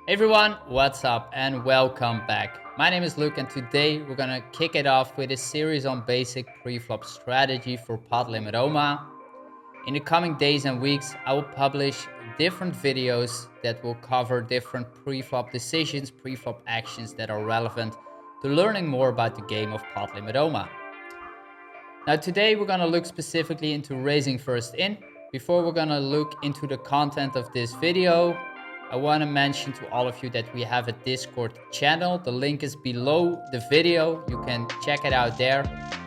Hey everyone, what's up and welcome back. My name is Luke and today we're gonna kick it off with a series on basic pre-flop strategy for pot limit omaha. In the coming days and weeks, I will publish different videos that will cover different pre-flop decisions, pre-flop actions that are relevant to learning more about the game of pot limit omaha. Now today we're gonna look specifically into raising first in. Before we're gonna look into the content of this video, I wanna mention to all of you that we have a Discord channel. The link is below the video. You can check it out there.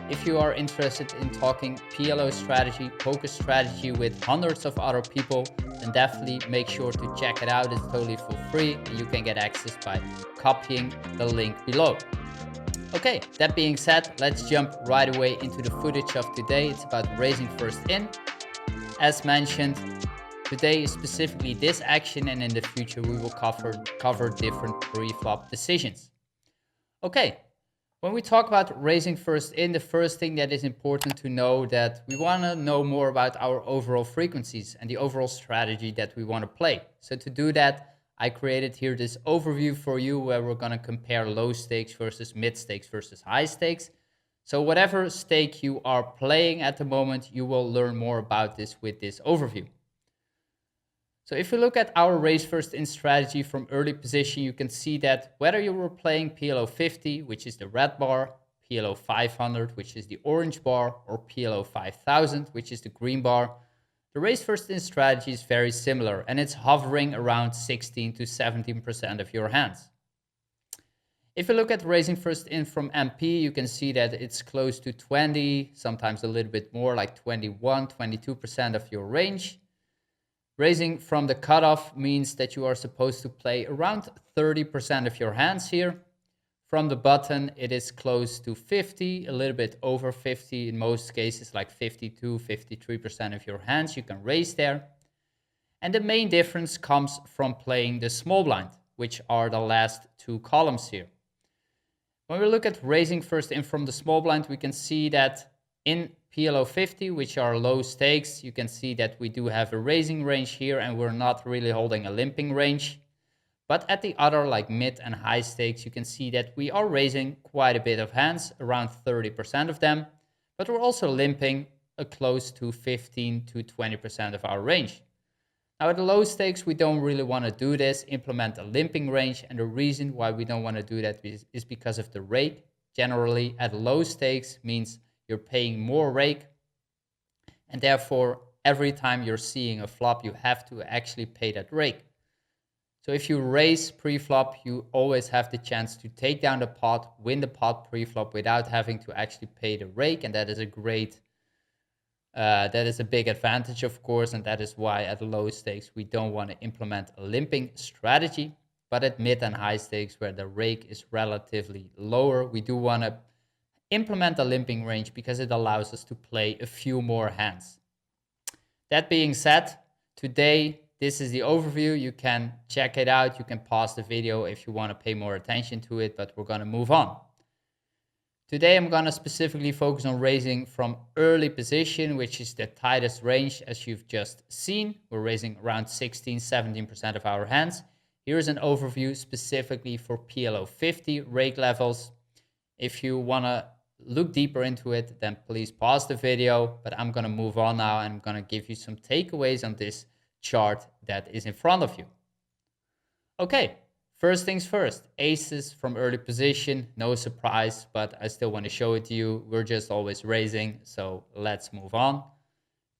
If you are interested in talking PLO strategy, poker strategy with hundreds of other people, then definitely make sure to check it out. It's totally for free and you can get access by copying the link below. Okay, that being said, let's jump right away into the footage of today. It's about raising first in. As mentioned, today is specifically this action, and in the future we will cover different pre-flop decisions. Okay, when we talk about raising first in, the first thing that is important to know that we want to know more about our overall frequencies and the overall strategy that we want to play. So to do that, I created here this overview for you where we're going to compare low stakes versus mid stakes versus high stakes. So whatever stake you are playing at the moment, you will learn more about this with this overview. So if you look at our raise first in strategy from early position, you can see that whether you were playing PLO 50, which is the red bar, PLO 500, which is the orange bar, or PLO 5000, which is the green bar, the raise first in strategy is very similar, and it's hovering around 16 to 17% of your hands. If you look at raising first in from MP, you can see that it's close to 20, sometimes a little bit more, like 21, 22% of your range. Raising from the cutoff means that you are supposed to play around 30% of your hands here. From the button, it is close to 50, a little bit over 50, in most cases like 52, 53% of your hands you can raise there. And the main difference comes from playing the small blind, which are the last two columns here. When we look at raising first in from the small blind, we can see that in PLO 50, which are low stakes, you can see that we do have a raising range here and we're not really holding a limping range. But at the other, like mid and high stakes, you can see that we are raising quite a bit of hands, around 30% of them, but we're also limping a close to 15 to 20% of our range. Now at the low stakes, we don't really want to do this, implement a limping range, and the reason why we don't want to do that is because of the rake. Generally, at low stakes means you're paying more rake, and therefore, every time you're seeing a flop, you have to actually pay that rake. So if you raise pre-flop, you always have the chance to take down the pot, win the pot pre-flop without having to actually pay the rake, and that is a big advantage, of course, and that is why at low stakes we don't want to implement a limping strategy. But at mid and high stakes, where the rake is relatively lower, we do want to implement a limping range because it allows us to play a few more hands. That being said, today this is the overview. You can check it out. You can pause the video if you want to pay more attention to it, but we're going to move on. Today I'm going to specifically focus on raising from early position, which is the tightest range as you've just seen. We're raising around 16, 17% of our hands. Here's an overview specifically for PLO 50 rake levels. If you want to look deeper into it, then please pause the video, but I'm going to move on now and I'm going to give you some takeaways on this chart that is in front of you. Okay, first things first, aces from early position, no surprise, but I still want to show it to you. We're just always raising, so let's move on.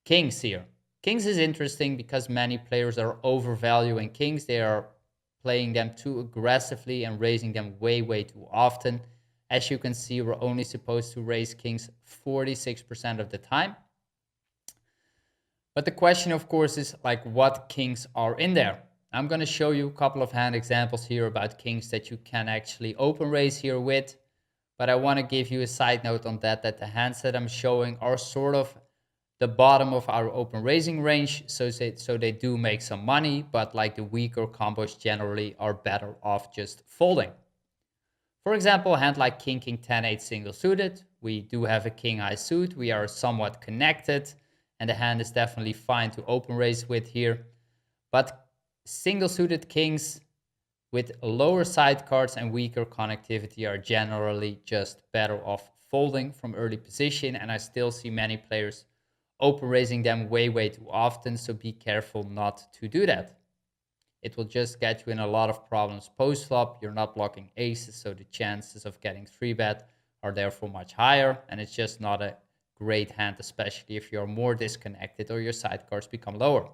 Kings here. Kings is interesting because many players are overvaluing kings. They are playing them too aggressively and raising them way, way too often. As you can see, we're only supposed to raise kings 46% of the time. But the question, of course, is like what kings are in there. I'm going to show you a couple of hand examples here about kings that you can actually open raise here with. But I want to give you a side note on that the hands that I'm showing are sort of the bottom of our open raising range. So they do make some money, but like the weaker combos generally are better off just folding. For example, a hand like king, king, 10, 8 single suited. We do have a king high suit. We are somewhat connected. And the hand is definitely fine to open raise with here. But single suited kings, with lower side cards and weaker connectivity are generally just better off folding from early position, and I still see many players open raising them way too often, so be careful not to do that. It will just get you in a lot of problems post flop. You're not blocking aces, so the chances of getting 3-bet are therefore much higher, and it's just not a great hand, especially if you're more disconnected or your sidecars become lower.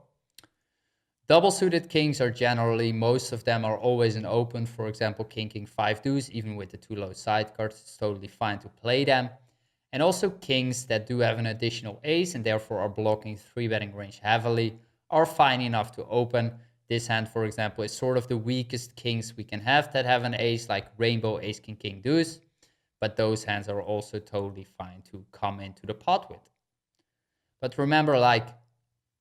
Double suited kings are generally, most of them are always in open. For example, king 5 deuce, even with the two low sidecars, it's totally fine to play them. And also kings that do have an additional ace and therefore are blocking 3-betting range heavily are fine enough to open. This hand, for example, is sort of the weakest kings we can have that have an ace, like rainbow, ace, king deuce. But those hands are also totally fine to come into the pot with. But remember, like,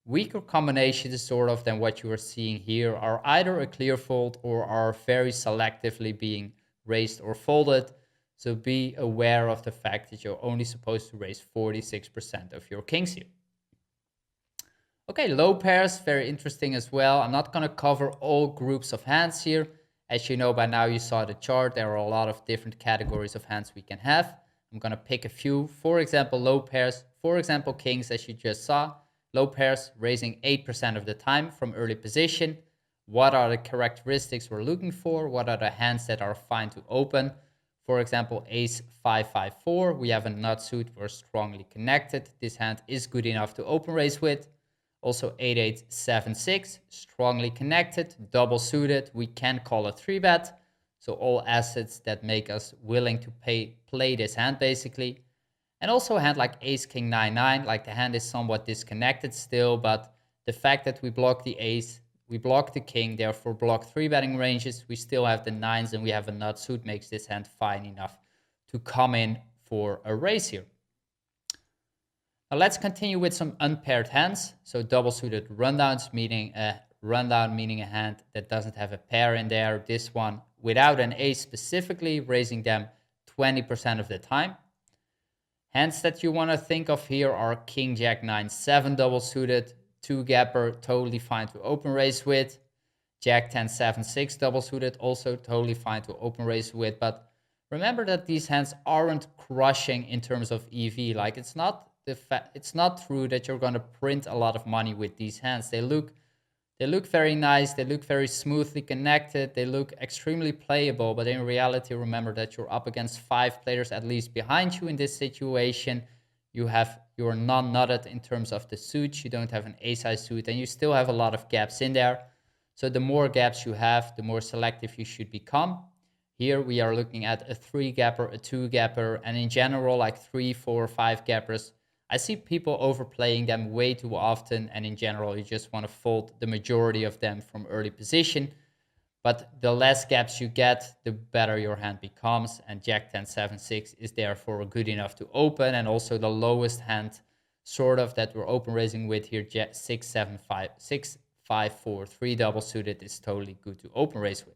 weaker combinations sort of than what you are seeing here are either a clear fold or are very selectively being raised or folded. So be aware of the fact that you're only supposed to raise 46% of your kings here. Okay, low pairs, very interesting as well. I'm not going to cover all groups of hands here. As you know by now, you saw the chart, there are a lot of different categories of hands we can have. I'm going to pick a few. For example, low pairs. For example, kings, as you just saw. Low pairs raising 8% of the time from early position. What are the characteristics we're looking for? What are the hands that are fine to open? For example, ace 5-5-4. We have a nut suit. We're strongly connected. This hand is good enough to open raise with. Also 8-8-7-6. Strongly connected. Double suited. We can call a 3-bet. So all assets that make us willing to play this hand basically. And also a hand like ace king 9-9, like the hand is somewhat disconnected still, but the fact that we block the ace, we block the king, therefore block 3-betting ranges, we still have the nines and we have a nut suit, makes this hand fine enough to come in for a raise here. Now let's continue with some unpaired hands. So double suited rundowns, meaning a rundown, meaning a hand that doesn't have a pair in there. This one without an ace specifically, raising them 20% of the time. Hands that you want to think of here are king jack 9-7 double suited, 2-gapper, totally fine to open raise with. Jack 10-7-6 double suited, also totally fine to open raise with. But remember that these hands aren't crushing in terms of EV. Like it's not true that you're going to print a lot of money with these hands. They look very nice. They look very smoothly connected. They look extremely playable. But in reality, remember that you're up against 5 players at least behind you in this situation. You're non-nutted in terms of the suits. You don't have an ace-high suit, and you still have a lot of gaps in there. So the more gaps you have, the more selective you should become. Here we are looking at a 3-gapper, a 2-gapper, and in general, like 3, 4, 5 gappers. I see people overplaying them way too often, and in general, you just want to fold the majority of them from early position. But the less gaps you get, the better your hand becomes, and Jack 10-7-6 is therefore good enough to open, and also the lowest hand sort of that we're open raising with here, Jack 6-7-5-6-5-4-3 double suited is totally good to open raise with.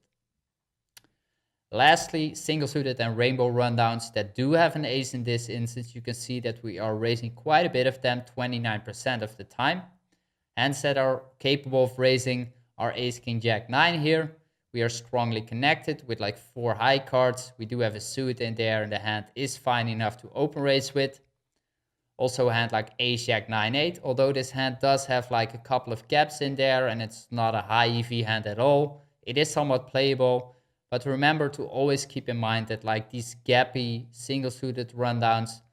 Lastly, single suited and rainbow rundowns that do have an ace in this instance. You can see that we are raising quite a bit of them, 29% of the time. Hands that are capable of raising are ace king jack 9 here. We are strongly connected with like 4 high cards. We do have a suit in there and the hand is fine enough to open raise with. Also a hand like ace jack 9-8, although this hand does have like a couple of gaps in there and it's not a high EV hand at all. It is somewhat playable. But remember to always keep in mind that like these gappy single-suited rundowns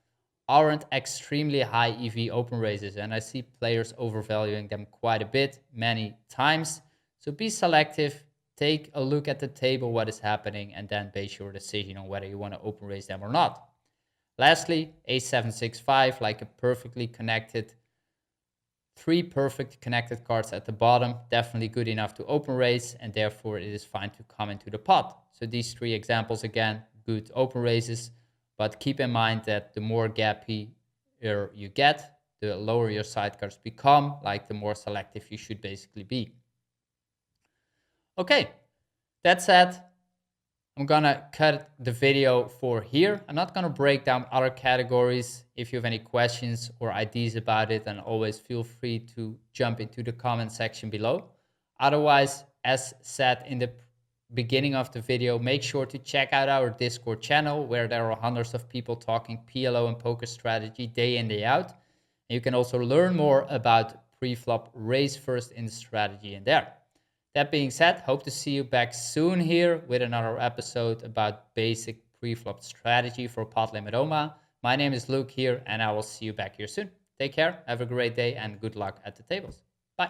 aren't extremely high EV open raises. And I see players overvaluing them quite a bit, many times. So be selective, take a look at the table, what is happening, and then base your decision on whether you want to open raise them or not. Lastly, a7-6-5, like a perfectly connected 3 perfect connected cards at the bottom, definitely good enough to open raise, and therefore it is fine to come into the pot. So these 3 examples, again, good open raises, but keep in mind that the more gappy you get, the lower your sidecars become, like the more selective you should basically be. Okay, that said, I'm gonna cut the video for here. I'm not gonna break down other categories. If you have any questions or ideas about it, then always feel free to jump into the comment section below. Otherwise, as said in the beginning of the video, make sure to check out our Discord channel where there are hundreds of people talking PLO and poker strategy day in, day out. And you can also learn more about pre-flop raise first in the strategy in there. That being said, hope to see you back soon here with another episode about basic pre-flop strategy for pot limit Omaha. My name is Luke here, and I will see you back here soon. Take care, have a great day, and good luck at the tables.